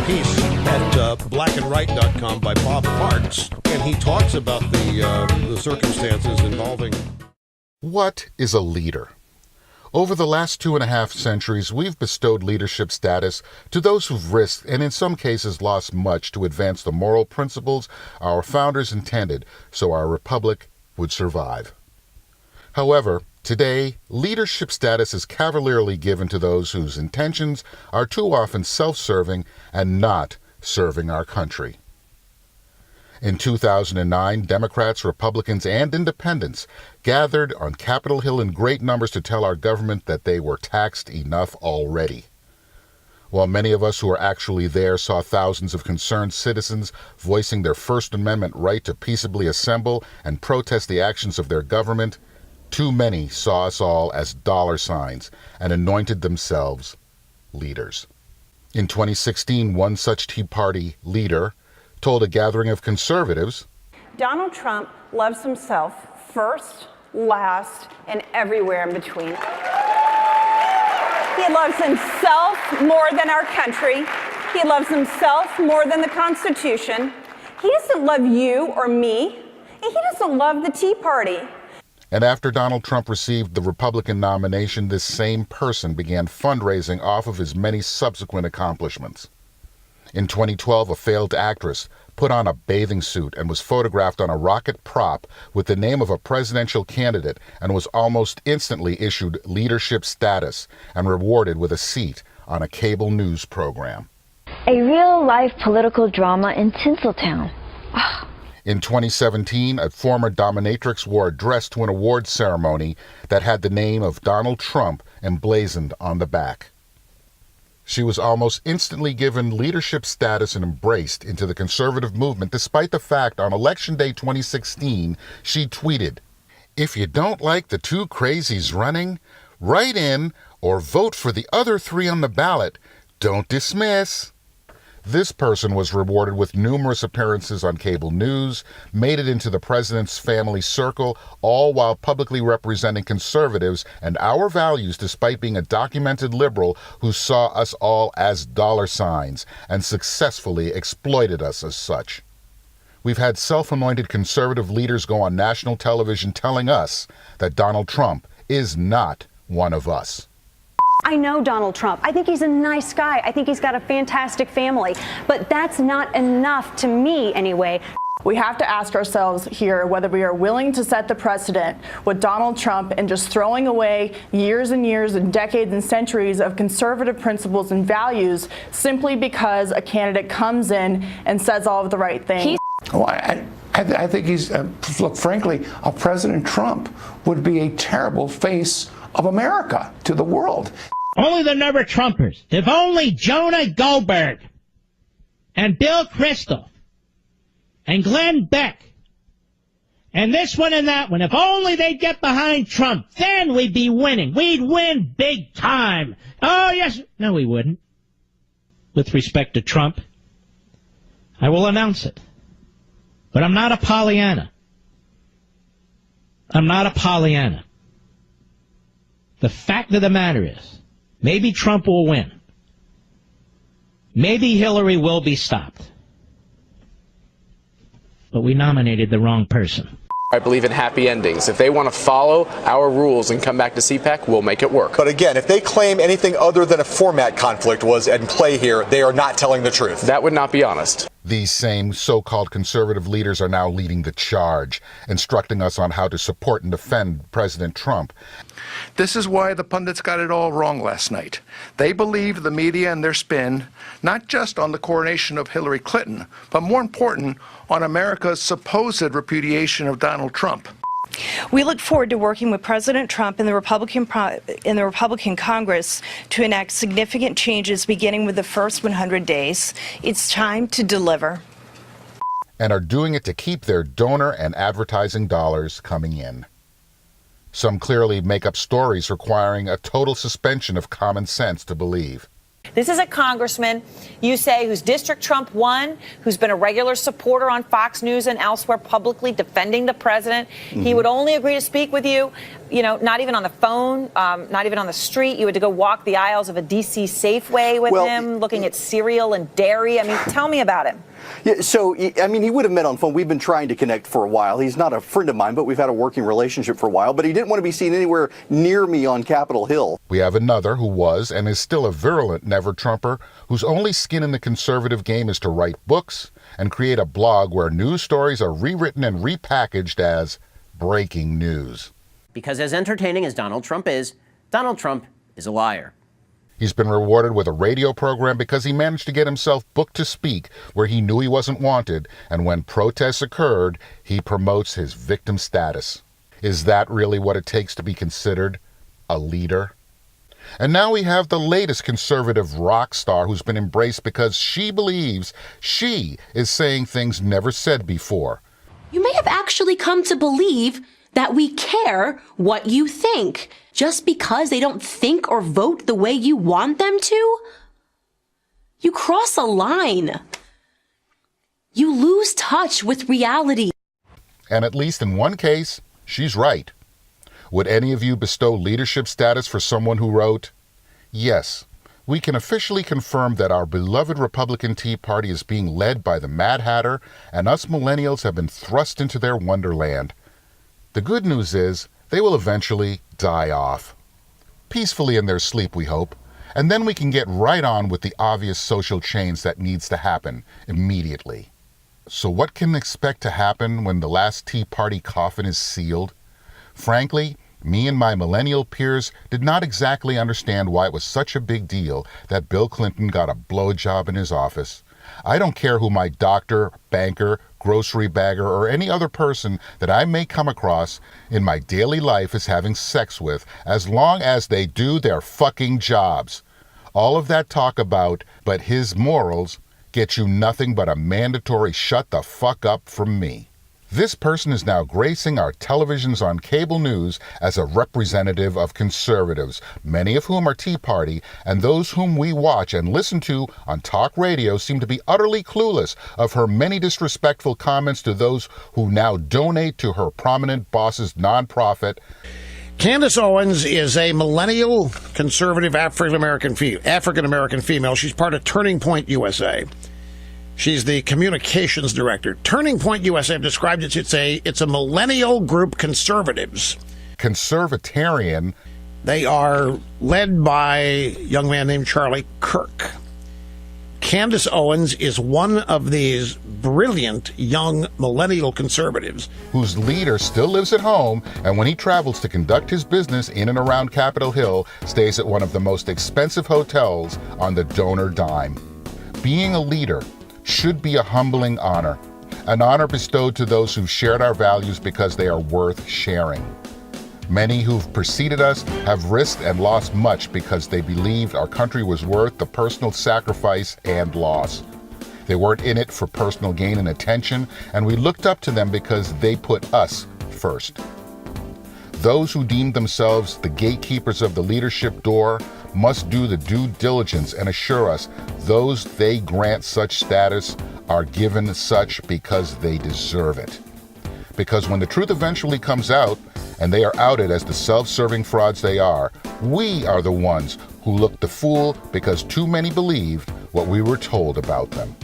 piece at blackandright.com by Bob Parks, and he talks about the circumstances involving. What is a leader? Over the last 2.5 centuries, we've bestowed leadership status to those who've risked and in some cases lost much to advance the moral principles our founders intended so our republic would survive. However, today, leadership status is cavalierly given to those whose intentions are too often self-serving and not serving our country. In 2009, Democrats, Republicans, and Independents gathered on Capitol Hill in great numbers to tell our government that they were taxed enough already. While many of us who were actually there saw thousands of concerned citizens voicing their First Amendment right to peaceably assemble and protest the actions of their government, too many saw us all as dollar signs and anointed themselves leaders. In 2016, one such Tea Party leader told a gathering of conservatives, Donald Trump loves himself first, last, and everywhere in between. He loves himself more than our country. He loves himself more than the Constitution. He doesn't love you or me. And he doesn't love the Tea Party. And after Donald Trump received the Republican nomination, this same person began fundraising off of his many subsequent accomplishments. In 2012, a failed actress put on a bathing suit and was photographed on a rocket prop with the name of a presidential candidate and was almost instantly issued leadership status and rewarded with a seat on a cable news program. A real-life political drama in Tinseltown. In 2017, a former dominatrix wore a dress to an awards ceremony that had the name of Donald Trump emblazoned on the back. She was almost instantly given leadership status and embraced into the conservative movement, despite the fact on Election Day 2016, she tweeted, "If you don't like the two crazies running, write in or vote for the other three on the ballot. Don't dismiss." This person was rewarded with numerous appearances on cable news, made it into the president's family circle, all while publicly representing conservatives and our values despite being a documented liberal who saw us all as dollar signs and successfully exploited us as such. We've had self-anointed conservative leaders go on national television telling us that Donald Trump is not one of us. I know Donald Trump. I think he's a nice guy. I think he's got a fantastic family. But that's not enough, to me anyway. We have to ask ourselves here whether we are willing to set the precedent with Donald Trump and just throwing away years and years and decades and centuries of conservative principles and values simply because a candidate comes in and says all of the right things. Well, I think he's, look, frankly, a President Trump would be a terrible face of America to the world. Only the number Trumpers. If only Jonah Goldberg and Bill Kristol and Glenn Beck and this one and that one, if only they'd get behind Trump, then we'd be winning. We'd win big time. Oh, yes. No, we wouldn't. With respect to Trump, I will announce it. But I'm not a Pollyanna. I'm not a Pollyanna. The fact of the matter is, maybe Trump will win. Maybe Hillary will be stopped. But we nominated the wrong person. I believe in happy endings. If they want to follow our rules and come back to CPAC, we'll make it work. But again, if they claim anything other than a format conflict was in play here, they are not telling the truth. That would not be honest. These same so-called conservative leaders are now leading the charge, instructing us on how to support and defend President Trump. This is why the pundits got it all wrong last night. They believed the media and their spin, not just on the coronation of Hillary Clinton, but more important, on America's supposed repudiation of Donald Trump. We look forward to working with President Trump and the Republican Congress to enact significant changes beginning with the first 100 days. It's time to deliver. And are doing it to keep their donor and advertising dollars coming in. Some clearly make up stories requiring a total suspension of common sense to believe. This is a congressman, you say, whose district Trump won, who's been a regular supporter on Fox News and elsewhere publicly defending the president. He would only agree to speak with you not even on the phone, not even on the street. You had to go walk the aisles of a D.C. Safeway with him, looking at cereal and dairy. I mean, tell me about him. Yeah, so, I mean, he would have met on phone. We've been trying to connect for a while. He's not a friend of mine, but we've had a working relationship for a while. But he didn't want to be seen anywhere near me on Capitol Hill. We have another who was and is still a virulent never-Trumper whose only skin in the conservative game is to write books and create a blog where news stories are rewritten and repackaged as breaking news. Because as entertaining as Donald Trump is a liar. He's been rewarded with a radio program because he managed to get himself booked to speak where he knew he wasn't wanted, and when protests occurred, he promotes his victim status. Is that really what it takes to be considered a leader? And now we have the latest conservative rock star who's been embraced because she believes she is saying things never said before. You may have actually come to believe that we care what you think. Just because they don't think or vote the way you want them to? You cross a line. You lose touch with reality. And at least in one case, she's right. Would any of you bestow leadership status for someone who wrote, "Yes, we can officially confirm that our beloved Republican Tea Party is being led by the Mad Hatter, and us millennials have been thrust into their wonderland. The good news is they will eventually die off. Peacefully in their sleep, we hope, and then we can get right on with the obvious social change that needs to happen immediately." So what can expect to happen when the last Tea Party coffin is sealed? Frankly, me and my millennial peers did not exactly understand why it was such a big deal that Bill Clinton got a blowjob in his office. I don't care who my doctor, banker, grocery bagger, or any other person that I may come across in my daily life is having sex with, as long as they do their fucking jobs. All of that talk about, but his morals, get you nothing but a mandatory shut the fuck up from me. This person is now gracing our televisions on cable news as a representative of conservatives, many of whom are Tea Party, and those whom we watch and listen to on talk radio seem to be utterly clueless of her many disrespectful comments to those who now donate to her prominent boss's nonprofit. Candace Owens is a millennial conservative African-American female. She's part of Turning Point USA. She's the communications director. Turning Point USA described it. It's a millennial group conservatives. Conservatarian. They are led by a young man named Charlie Kirk. Candace Owens is one of these brilliant young millennial conservatives whose leader still lives at home, and when he travels to conduct his business in and around Capitol Hill, stays at one of the most expensive hotels on the donor dime. Being a leader should be a humbling honor, an honor bestowed to those who've shared our values because they are worth sharing. Many who've preceded us have risked and lost much because they believed our country was worth the personal sacrifice and loss. They weren't in it for personal gain and attention, and we looked up to them because they put us first. Those who deem themselves the gatekeepers of the leadership door must do the due diligence and assure us those they grant such status are given such because they deserve it. Because when the truth eventually comes out, and they are outed as the self-serving frauds they are, we are the ones who look the fool because too many believed what we were told about them.